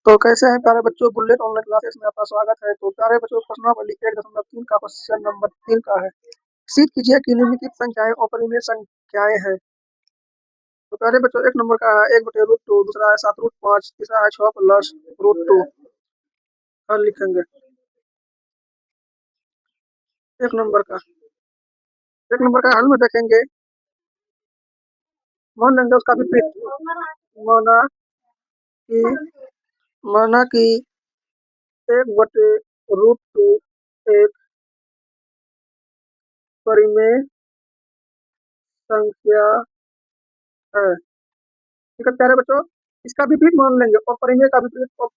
तो कैसे हैं प्यारे बच्चों, बुलेट ऑनलाइन क्लासेस में आपका स्वागत है। तो प्यारे बच्चों, प्रश्नावली 1.3 का क्वेश्चन नंबर 3 का है। सिद्ध कीजिए कि निम्नलिखित संख्याएं अपरिमेय संख्याएं हैं। तो प्यारे बच्चों, एक नंबर का है 1/√2, दूसरा है 7√5, तीसरा है 6+√2। हल लिखेंगे एक नंबर का। एक नंबर का हल में देखेंगे, मान लेंगे उसका विपरीत। माना कि माना कि 1/√2 एक परिमेय संख्या है। ठीक है प्यारे बच्चों, इसका विपरीत मान लेंगे और परिमेय का विपरीत और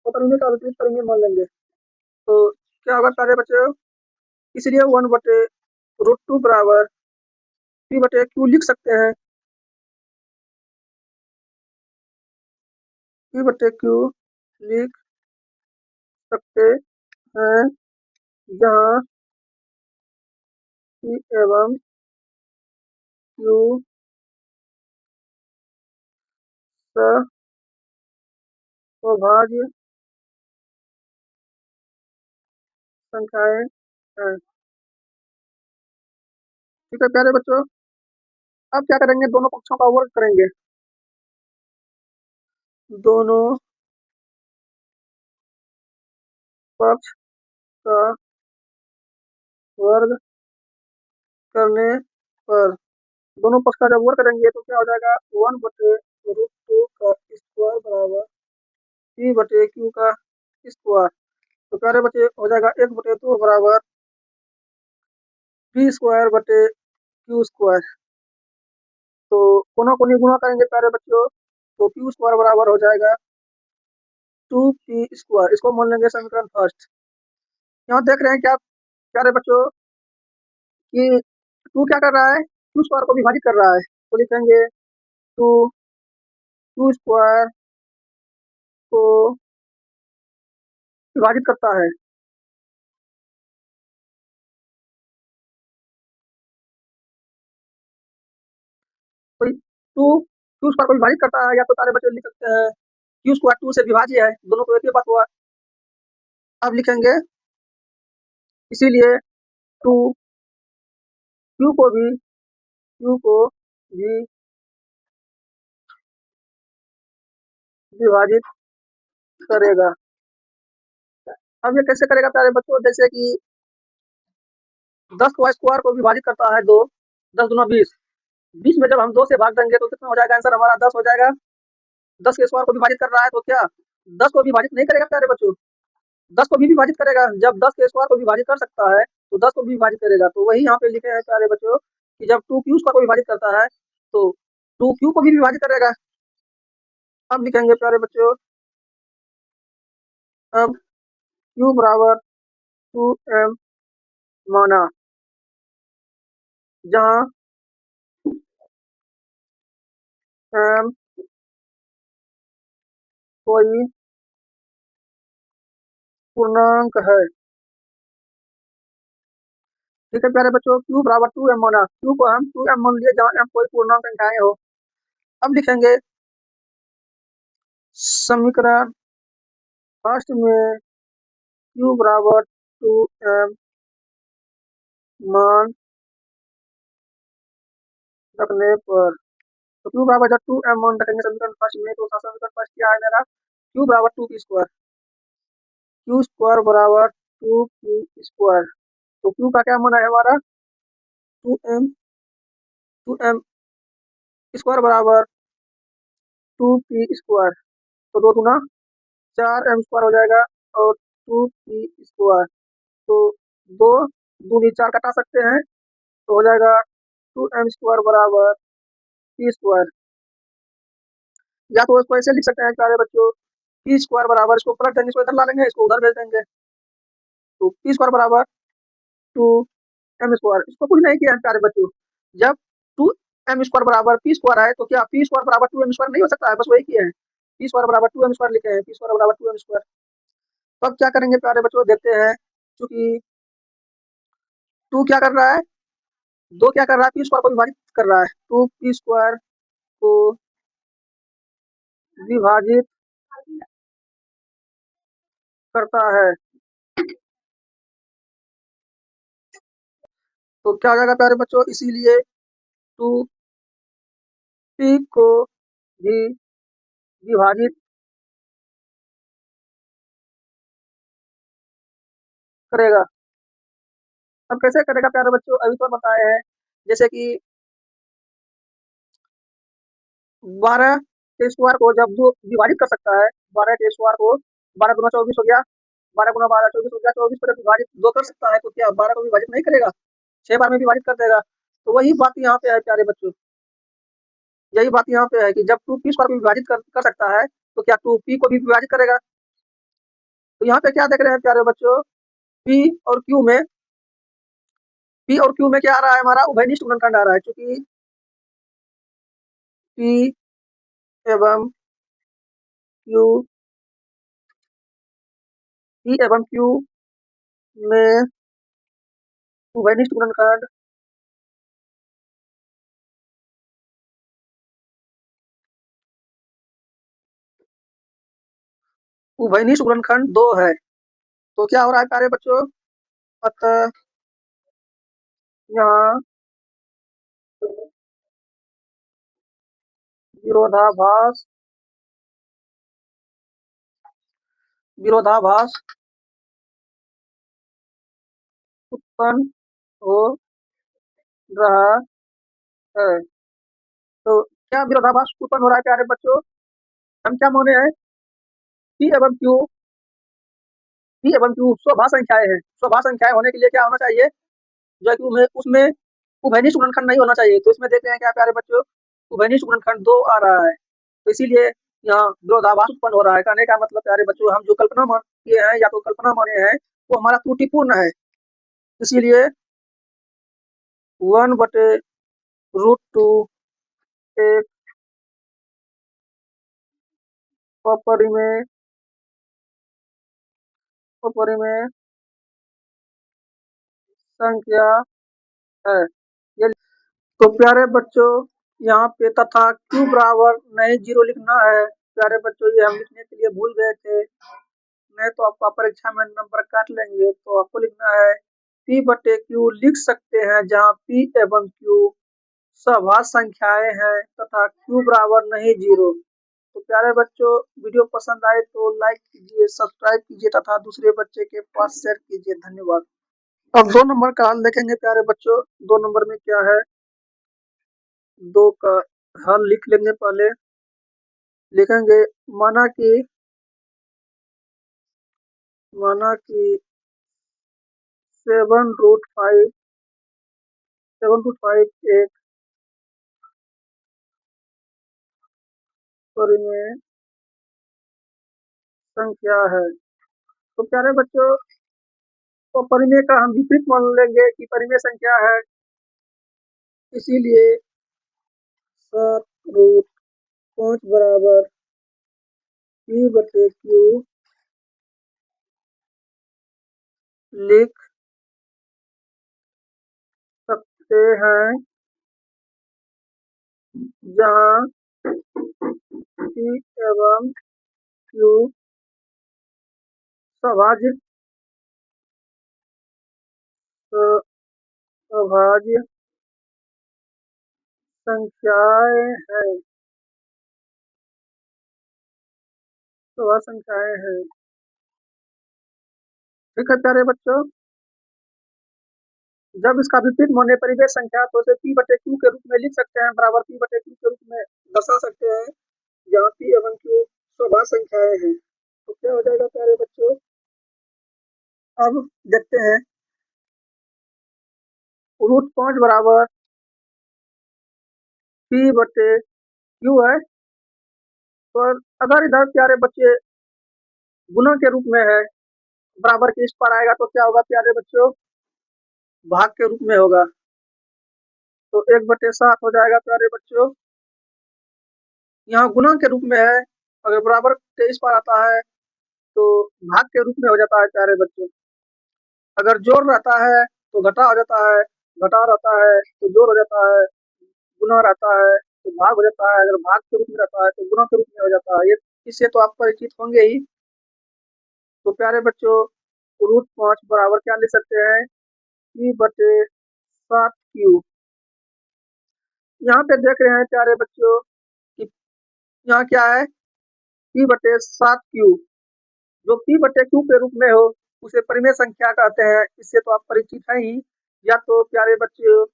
परिमेय का विपरीत परिमेय मान लेंगे। तो क्या होगा प्यारे बच्चों, इसलिए 1/√2 बराबर P/Q लिख सकते हैं। P/Q लिख सकते हैं, जहाँ P एवं Q अभाज्य संख्याएं हैं। ठीक है प्यारे बच्चों, अब क्या करेंगे, दोनों पक्षों का वर्ग करेंगे। दोनों पक्ष का वर्ग करने पर, दोनों पक्ष का जब वर्ग करेंगे तो क्या हो जाएगा, 1/√2 का स्क्वायर बराबर P/Q का स्क्वायर। तो प्यारे बच्चे हो जाएगा 1/2 बराबर P² / Q²। तो कोना कोनी गुणा करेंगे प्यारे बच्चों, तो Q² बराबर हो जाएगा 2P²। इसको मान लेंगे समीकरण फर्स्ट। यहाँ देख रहे हैं क्या प्यारे बच्चों कि 2 क्या कर रहा है, Q² को विभाजित कर रहा है। तो लिखेंगे 2 Q² को विभाजित करता है। तो 2 Q² को विभाजित करता है, या तो प्यारे बच्चों लिख सकते हैं Q² 2 से विभाज्य है, दोनों को एक ही बात हुआ। अब लिखेंगे इसीलिए 2 Q को भी विभाजित करेगा। अब ये कैसे करेगा प्यारे बच्चों, जैसे कि 10 को स्क्वायर को विभाजित करता है 2, 10 दूना 20। 20 में जब हम 2 से भाग देंगे तो कितना हो जाएगा, आंसर हमारा 10 हो जाएगा। 10 के स्क्वायर को विभाजित कर रहा है तो क्या 10 को विभाजित नहीं करेगा प्यारे बच्चों, 10 को भी विभाजित करेगा। जब 10 के स्क्वायर को विभाजित कर सकता है तो 10 को भी विभाजित करेगा। तो वही यहाँ पे लिखे हैं प्यारे बच्चों कि जब 2Q स्क्वायर को विभाजित करता है तो 2Q को भी विभाजित करेगा। अब लिखेंगे प्यारे बच्चों, अब Q बराबर 2M माना, जहाँ M कोई पूर्णांक है। ठीक है प्यारे बच्चों, Q बराबर 2M माना, Q को हम 2M मान लिए जहाँ M कोई पूर्णांक संख्याएं हो। अब लिखेंगे समीकरण फर्स्ट में Q बराबर 2M मान रखने पर, तो Q बराबर जब 2M मान रखेंगे समीकरण फर्स्ट में, तो समीकरण फर्स्ट क्या है मेरा, Q बराबर 2P²। Q² बराबर 2P²। तो Q का क्या मान है हमारा 2M, 2M² बराबर 2P²। तो 2 दूना 4M² हो जाएगा और 2P²। तो 2 दूनी 4 कटा सकते हैं, तो हो जाएगा 2M² बराबर P²। या तो इसको ऐसे लिख सकते हैं प्यारे बच्चों, P² बराबर, इसको पलट देंगे, इसको इधर ला लेंगे, इसको उधर भेज देंगे। तो P² बराबर 2M²। इसको कुछ नहीं किया है प्यारे बच्चों, जब 2M² बराबर P² है तो क्या P² बराबर 2M² नहीं हो सकता है, बस वही किए हैं। P² बराबर 2M² लिखे हैं, P² बराबर 2M²। तो अब क्या करेंगे प्यारे बच्चों, देखते हैं। चूंकि 2 क्या कर रहा है, 2 क्या कर रहा है, P² को विभाजित कर रहा है। 2P² को विभाजित करता है तो क्या हो जाएगा प्यारे बच्चों, इसीलिए टू पी को भी विभाजित करेगा। अब कैसे करेगा प्यारे बच्चों, अभी तो बताए हैं। जैसे कि 12 के स्क्वायर को जब दो विभाजित कर सकता है, 12 के स्क्वायर को 12 गुना 24 हो गया, 12 गुना 12 24 हो गया, 24 को जब विभाजित दो कर सकता है तो क्या 12 को विभाजित नहीं करेगा, 6 बार में विभाजित कर देगा। तो वही बात यहाँ पे है प्यारे बच्चों, यही बात यहाँ पे है कि जब टू पी स्क्वायर को विभाजित कर सकता है तो क्या टू पी को भी विभाजित करेगा। तो यहाँ पे क्या देख रहे हैं प्यारे बच्चों, पी और क्यू में, पी और क्यू में क्या आ रहा है, हमारा उभयनिष्ठ गुणनखंड आ रहा है, क्योंकि पी एवं क्यू, पी एवं क्यू में उभयनिष्ठ गुणनखंड उभयनिष्ठ गुणनखंड 2 है। तो क्या हो रहा है प्यारे बच्चों, अतः यहाँ विरोधाभास विरोधाभास उत्पन्न हो रहा है। तो क्या विरोधाभास उत्पन्न हो रहा है प्यारे बच्चों, हम क्या माने हैं, पी एवं क्यू, पी एवं क्यू स्वभाव संख्याएं हैं, स्वभाव संख्याएं होने के लिए क्या होना चाहिए, जो कि उसमें उभयनिष्ठ गुणनखंड नहीं होना चाहिए। तो इसमें देखते हैं क्या प्यारे बच्चों, उभयनिष्ठ गुणनखंड 2 आ रहा है, तो इसीलिए यहाँ विरोधाभास उत्पन्न हो रहा है। कहने का मतलब प्यारे बच्चों, हम जो कल्पना मान किए हैं या तो कल्पना माने हैं वो हमारा त्रुटिपूर्ण है, इसीलिए 1/√2 एक अपरिमेय अपरिमेय संख्या है। ये तो प्यारे बच्चों यहाँ पे तथा क्यू बराबर नहीं 0 लिखना है। प्यारे बच्चों ये हम लिखने के लिए भूल गए थे, नहीं तो आपका परीक्षा में नंबर काट लेंगे। तो आपको लिखना है पी बटे क्यू लिख सकते हैं, जहाँ पी एवं क्यू सभाज्य संख्याएं हैं तथा क्यू बराबर नहीं 0। तो प्यारे बच्चों वीडियो पसंद आए तो लाइक कीजिए, सब्सक्राइब कीजिए तथा दूसरे बच्चे के पास शेयर कीजिए। धन्यवाद। अब 2 नंबर का हल देखेंगे प्यारे बच्चों, 2 नंबर में क्या है, 2 का हल लिख लेंगे। पहले लिखेंगे माना कि 7√5 एक परिमेय संख्या है। तो प्यारे बच्चों तो परिमेय का हम विपरीत मान लेंगे कि परिमेय संख्या है, इसीलिए 7√5 बराबर पी बटे क्यू लिख सकते हैं, जहाँ पी एवं क्यू सभाज्य सभाज्य संख्याएं हैं, सभाज्य संख्याएं हैं। ठीक है प्यारे बच्चों, जब इसका विपरीत माने परिमेय संख्या तो उसे पी बटे क्यू के रूप में लिख सकते हैं, बराबर पी बटे क्यू के रूप में दर्शा सकते हैं, जहाँ पी एवं क्यू सभाज्य संख्याएं हैं। तो क्या हो जाएगा प्यारे बच्चों, अब देखते हैं, √5 बराबर पी बटे क्यू है। तो अगर इधर प्यारे बच्चे गुना के रूप में है, बराबर के इस पर आएगा तो क्या होगा प्यारे बच्चों, भाग के रूप में होगा। तो 1/7 हो जाएगा प्यारे बच्चों, यहाँ गुना के रूप में है, अगर बराबर के इस पर आता है तो भाग के रूप में हो जाता है प्यारे बच्चों। अगर जोड़ रहता है तो घटा हो जाता है, घटा रहता है तो जोड़ हो जाता है, गुना रहता है तो भाग हो जाता है, अगर भाग के रूप में रहता है तो गुना के रूप में हो जाता है। ये इससे तो आप परिचित होंगे ही। तो प्यारे बच्चों √5 बराबर क्या लिख सकते हैं, P/7Q। यहाँ पे देख रहे हैं प्यारे बच्चों कि यहाँ क्या है, P/7Q। जो P/Q के रूप में हो उसे परिमेय संख्या कहते हैं, इससे तो आप परिचित हैं ही। या तो प्यारे बच्चों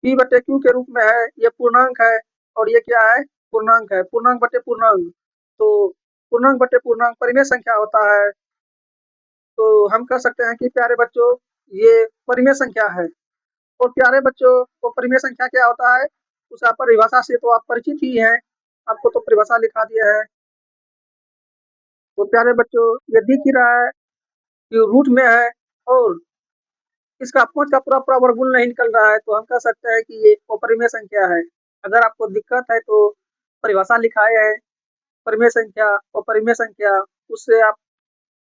P/Q के रूप में है, ये पूर्णांक है और ये क्या है, पूर्णांक है, पूर्णांक बटे पूर्णांक। तो पूर्णांक बटे पूर्णांक परिमेय संख्या होता है, तो हम कह सकते हैं कि प्यारे बच्चों ये परिमेय संख्या है। और प्यारे बच्चों वो परिमेय संख्या क्या होता है, उस परिभाषा से तो आप परिचित ही हैं, आपको तो परिभाषा लिखा दिया है। तो प्यारे बच्चों ये दिख ही रहा है कि रूट में है और इसका 5 का पूरा पूरा वर्गमूल नहीं निकल रहा है, तो हम कह सकते हैं कि ये अपरिमेय संख्या है। अगर आपको दिक्कत है तो परिभाषा लिखाए है, परिमेय संख्या अपरिमेय संख्या, उससे आप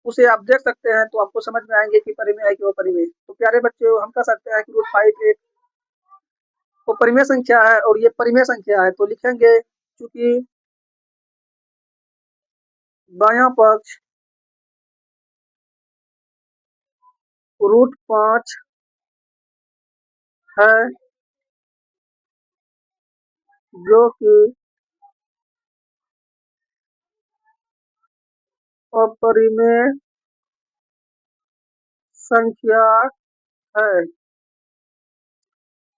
उसे आप देख सकते हैं तो आपको समझ में आएंगे कि परिमेय है कि अपरिमेय। तो प्यारे बच्चों हम कह सकते हैं कि √5 एक अपरिमेय संख्या है और ये परिमेय संख्या है, तो लिखेंगे चूंकि बायां पक्ष √5 है जो कि अपरिमेय संख्या है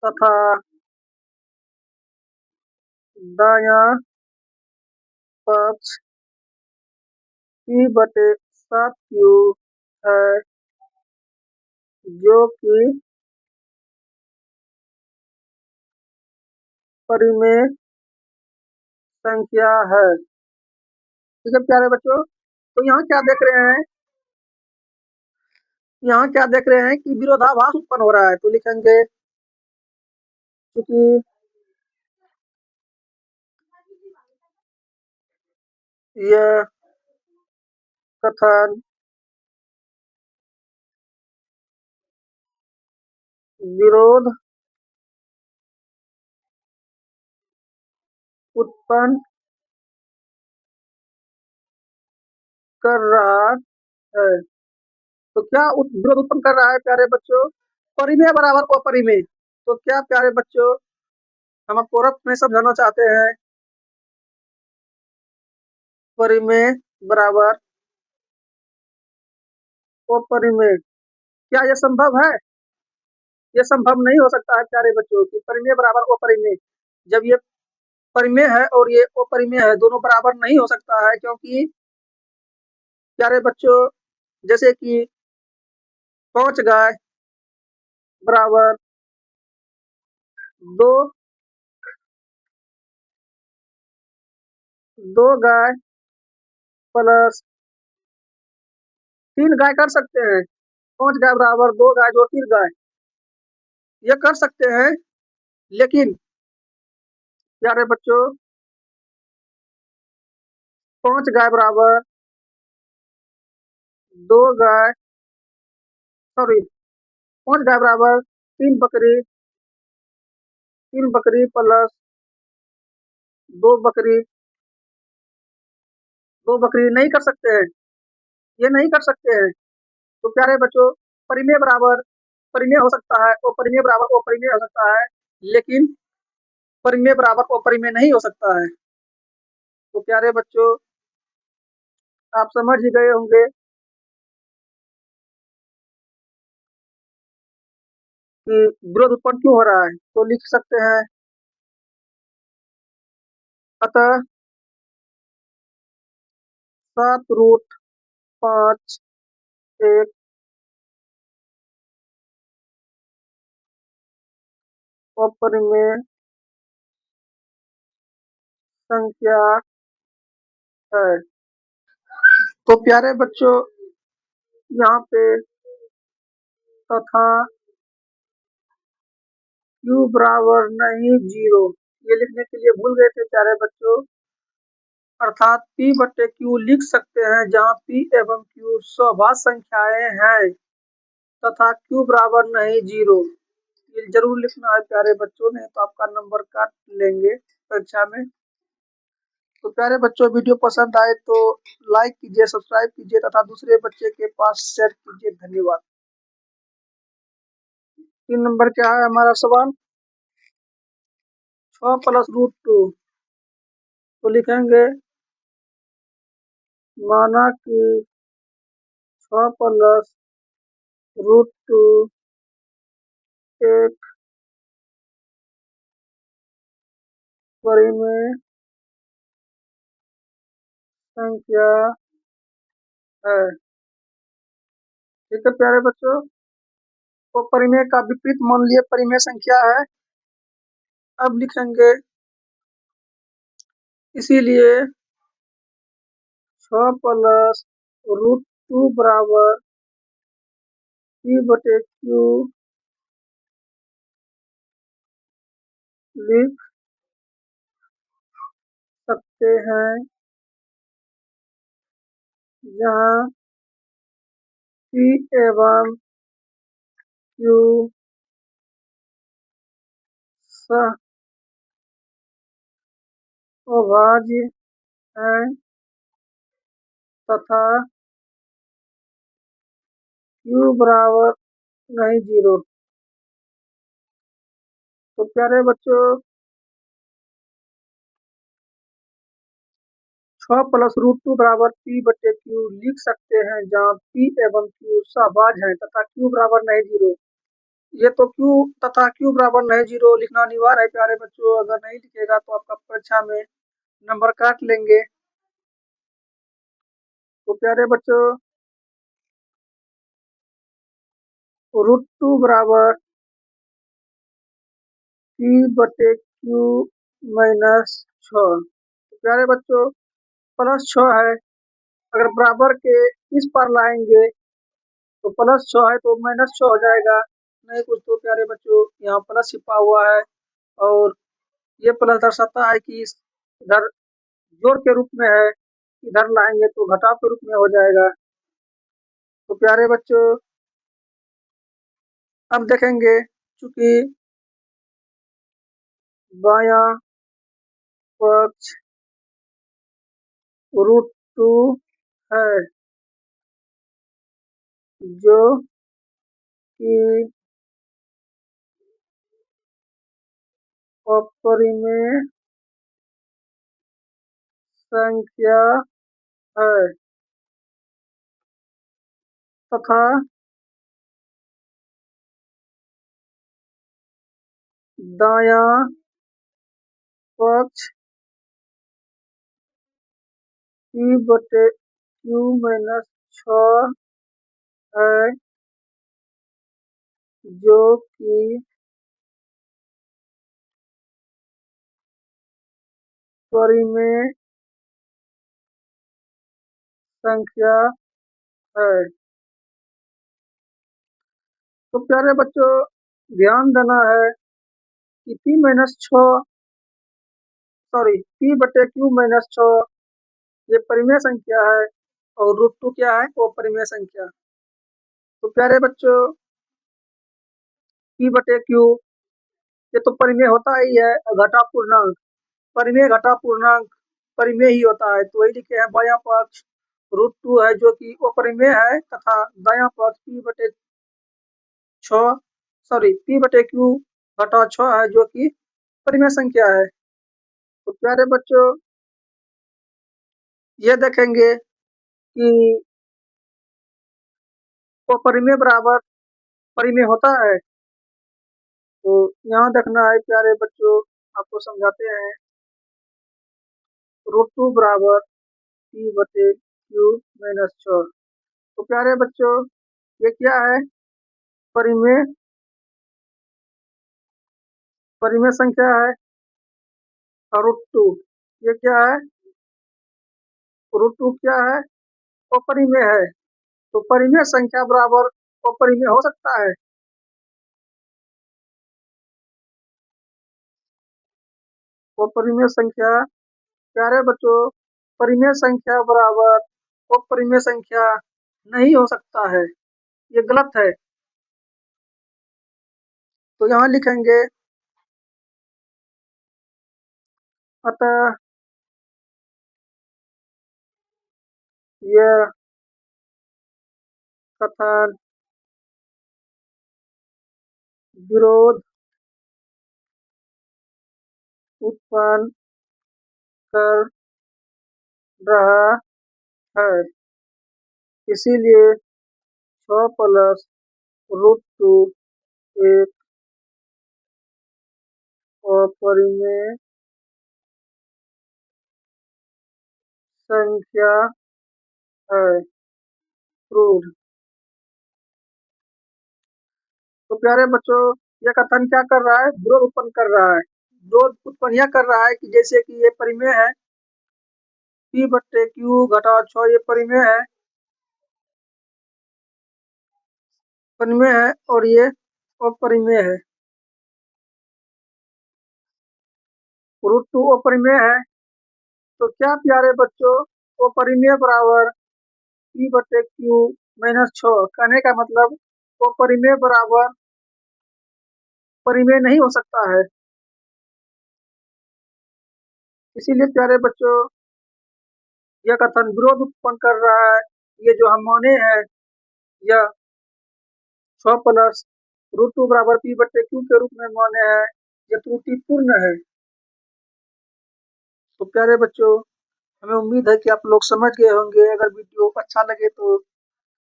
तथा दायां पक्ष P/7Q है जो कि परिमेय संख्या है। ठीक है प्यारे बच्चों, तो यहाँ क्या देख रहे हैं, यहाँ क्या देख रहे हैं कि विरोधाभास उत्पन्न हो रहा है, तो लिखेंगे क्योंकि यह कथन विरोध उत्पन्न कर रहा है। तो क्या विरोध उत्पन्न कर रहा है प्यारे बच्चों, परिमेय बराबर अपरिमेय। तो क्या प्यारे बच्चों हम आपको रफ में समझाना चाहते हैं, परिमेय बराबर अपरिमेय, क्या यह संभव है, ये संभव नहीं हो सकता है प्यारे बच्चों कि परिमेय बराबर अपरिमेय। जब ये परिमेय है और ये अपरिमेय है, दोनों बराबर नहीं हो सकता है, क्योंकि प्यारे बच्चों जैसे कि 5 गाय बराबर 2 गाय प्लस 3 गाय कर सकते हैं। 5 गाय बराबर 2 गाय जोड़ 3 गाय, ये कर सकते हैं। लेकिन प्यारे बच्चों 5 गाय बराबर 2 गाय, सॉरी 5 गाय बराबर 3 बकरी प्लस 2 बकरी, 2 बकरी नहीं कर सकते हैं, ये नहीं कर सकते हैं। तो प्यारे बच्चों परिमेय बराबर परिमेय हो सकता है और परिमेय बराबर अपरिमेय हो सकता है, लेकिन परिमेय बराबर अपरिमेय नहीं हो सकता है। तो प्यारे बच्चों आप समझ ही गए होंगे कि विरोध उत्पन्न क्यों हो रहा है, तो लिख सकते हैं अतः 7√5 एक अपरिमेय संख्या है। तो प्यारे बच्चों यहाँ पे तथा Q बराबर नहीं 0, ये लिखने के लिए भूल गए थे प्यारे बच्चों, अर्थात P/Q लिख सकते हैं जहाँ P एवं Q सौभाज्य संख्याएं हैं तथा Q बराबर नहीं 0, ये जरूर लिखना है प्यारे बच्चों, नहीं तो आपका नंबर काट लेंगे परीक्षा में। तो प्यारे बच्चों, वीडियो पसंद आए तो लाइक कीजिए, सब्सक्राइब कीजिए तथा दूसरे बच्चे के पास शेयर कीजिए। धन्यवाद। 3 नंबर क्या है हमारा सवाल? 6 + √2। तो लिखेंगे माना कि 6 + √2 एक परिमेय संख्या है। ठीक है प्यारे बच्चों, तो परिमेय का विपरीत मान लिए परिमेय संख्या है। अब लिखेंगे इसीलिए 6 + √2 बराबर P/Q लिख सकते हैं, जहाँ P एवं Q सहअभाज्य हैं तथा Q बराबर नहीं 0। तो प्यारे बच्चों, 6 + √2 बराबर P/Q लिख सकते हैं, जहाँ P एवं Q सहभाज्य हैं तथा Q बराबर नहीं 0। ये तो Q तथा Q बराबर नहीं 0 लिखना अनिवार्य है प्यारे बच्चों। अगर नहीं लिखेगा तो आपका परीक्षा में नंबर काट लेंगे। तो प्यारे बच्चों, √2 बराबर P/Q -6। तो प्यारे बच्चों, +6 है, अगर बराबर के इस पार लाएंगे तो +6 है तो -6 हो जाएगा। नहीं कुछ तो प्यारे बच्चों, यहाँ प्लस छिपा हुआ है और ये प्लस दर्शाता है कि इधर जोड़ के रूप में है, इधर लाएंगे तो घटाव के रूप में हो जाएगा। तो प्यारे बच्चों, अब देखेंगे चूंकि बायां पक्ष √2 है, जो कि अपरिमेय संख्या है तथा दायां पक्ष P/Q -6 है, जो कि परिमेय संख्या है। तो प्यारे बच्चों, ध्यान देना है कि P/Q -6 ये परिमेय संख्या है और √2 क्या है? वो परिमेय संख्या। तो प्यारे बच्चों, P/Q ये तो परिमेय होता ही है, और घटा पूर्णांक, परिमेय घटा पूर्णांक परिमेय ही होता है। तो वही लिखे हैं, बायां पक्ष √2 है जो कि अपरिमेय है तथा दायां पक्ष P/Q घटा 6 है जो कि परिमेय संख्या है। तो प्यारे बच्चों, ये देखेंगे कि अपरिमेय बराबर परिमेय होता है। तो यहाँ देखना है प्यारे बच्चों, आपको समझाते हैं। √2 बराबर P/Q -6। तो प्यारे बच्चों, ये क्या है? परिमेय परिमेय संख्या है। और √2 ये क्या है? √2 क्या है? अपरिमेय है। तो परिमेय संख्या बराबर अपरिमेय हो सकता है? अपरिमेय संख्या, प्यारे बच्चों, परिमेय संख्या बराबर अपरिमेय संख्या नहीं हो सकता है, ये गलत है। तो यहाँ लिखेंगे अतः यह कथन विरोध उत्पन्न कर रहा है, इसीलिए 6 प्लस रूट 2 एक अपरिमेय संख्या है। प्रूव्ड। तो प्यारे बच्चों, यह कथन क्या कर रहा है? विरोध उत्पन्न कर रहा है। विरोध उत्पन्न यह कर रहा है कि जैसे कि ये परिमेय है, P बट्टे Q घटाओ 6 ये परिमेय है, और ये अपरिमेय है। रूट 2 अपरिमेय है, तो क्या प्यारे बच्चों, अपरिमेय बराबर P बट्टे Q माइनस 6। कहने का मतलब अपरिमेय बराबर परिमेय नहीं हो सकता है। इसीलिए प्यारे बच्चों, यह कथन विरोध उत्पन्न कर रहा है। ये जो हम माने हैं, यह 6 प्लस रूट 2 बराबर P बट्टे Q के रूप में माने हैं, यह त्रुटिपूर्ण है। तो प्यारे बच्चों, हमें उम्मीद है कि आप लोग समझ गए होंगे। अगर वीडियो अच्छा लगे तो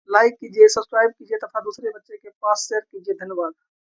लाइक कीजिए, सब्सक्राइब कीजिए तथा दूसरे बच्चे के पास शेयर कीजिए। धन्यवाद।